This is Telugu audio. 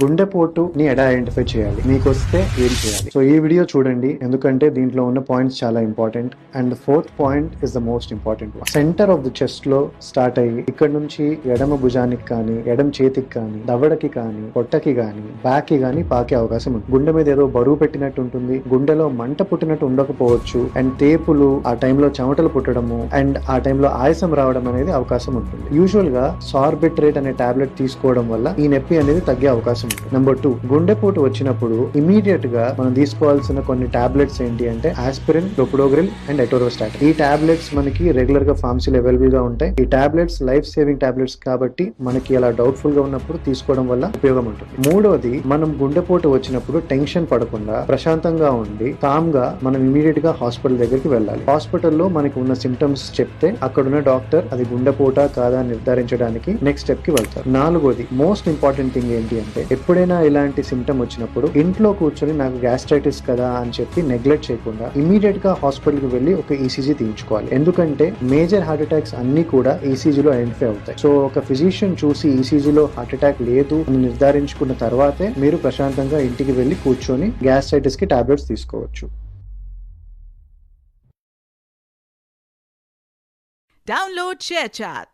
గుండెపోటుని ఎలా ఐడెంటిఫై చేయాలి, మీకు వస్తే ఏం చేయాలి? సో ఈ వీడియో చూడండి, ఎందుకంటే దీంట్లో ఉన్న పాయింట్స్ చాలా important. And fourth point is the most important one. Centre of the chest లో స్టార్ట్ అయ్యి ఇక్కడ నుంచి ఎడమ భుజానికి కానీ, ఎడమ చేతికి కానీ, దవడకి కానీ, పొట్టకి కానీ, బ్యాక్ కి కానీ పాకే అవకాశం ఉంది. గుండె మీద ఏదో బరువు పెట్టినట్టు ఉంటుంది, గుండెలో మంట పుట్టినట్టు ఉండకపోవచ్చు, అండ్ తేపులు, ఆ టైంలో చెమటలు పుట్టడము, అండ్ ఆ టైంలో ఆయాసం రావడం అనేది అవకాశం ఉంటుంది. యూజువల్ గా సార్బిట్రేట్ అనే టాబ్లెట్ తీసుకోవడం వల్ల ఈ నొప్పి అనేది తగ్గే అవకాశం. నెంబర్ 2, గుండెపోటు వచ్చినప్పుడు ఇమీడియట్ గా మనం తీసుకోవాల్సిన కొన్ని టాబ్లెట్స్ ఏంటి అంటే ఆస్పిరిన్, క్లోపిడోగ్రిల్ అండ్ ఎటోరోస్టాటిన్. ఈ టాబ్లెట్స్ మనకి రెగ్యులర్ గా ఫార్మసీలో అవైలబుల్ గా ఉంటాయి. ఈ టాబ్లెట్స్ లైఫ్ సేవింగ్ టాబ్లెట్స్ కాబట్టి మనకి అలా డౌట్ఫుల్ గా ఉన్నప్పుడు తీసుకోవడం వల్ల ఉపయోగం ఉంటుంది. మూడవది, మనం గుండెపోటు వచ్చినప్పుడు టెన్షన్ పడకుండా ప్రశాంతంగా ఉండి కామ్ గా మనం ఇమీడియట్ గా హాస్పిటల్ దగ్గరికి వెళ్ళాలి. హాస్పిటల్లో మనకి ఉన్న సిమ్టమ్స్ చెప్తే అక్కడున్న డాక్టర్ అది గుండెపోటా కాదా అని నిర్ధారించడానికి నెక్స్ట్ స్టెప్ కి వెళ్తారు. నాలుగోది, మోస్ట్ ఇంపార్టెంట్ థింగ్ ఏంటి అంటే ఎప్పుడైనా ఇలాంటి సిమ్టమ్ వచ్చినప్పుడు ఇంట్లో కూర్చొని నాకు గ్యాస్ట్రైటిస్ కదా అని చెప్పి నెగ్లెక్ట్ చేయకుండా ఇమీడియట్ గా హాస్పిటల్ కి వెళ్లి ఒక ఈసీజీ తీయించుకోవాలి. ఎందుకంటే మేజర్ హార్ట్ అటాక్స్ అన్ని కూడా ఈసీజీలో ఐడెంటిఫై అవుతాయి. సో ఒక ఫిజిషియన్ చూసి ఈసీజీలో హార్ట్ అటాక్ లేదు అని నిర్ధారించుకున్న తర్వాతే మీరు ప్రశాంతంగా ఇంటికి వెళ్లి కూర్చొని గ్యాస్ట్రైటిస్ కి టాబ్లెట్స్ తీసుకోవచ్చు. Download ShareChat.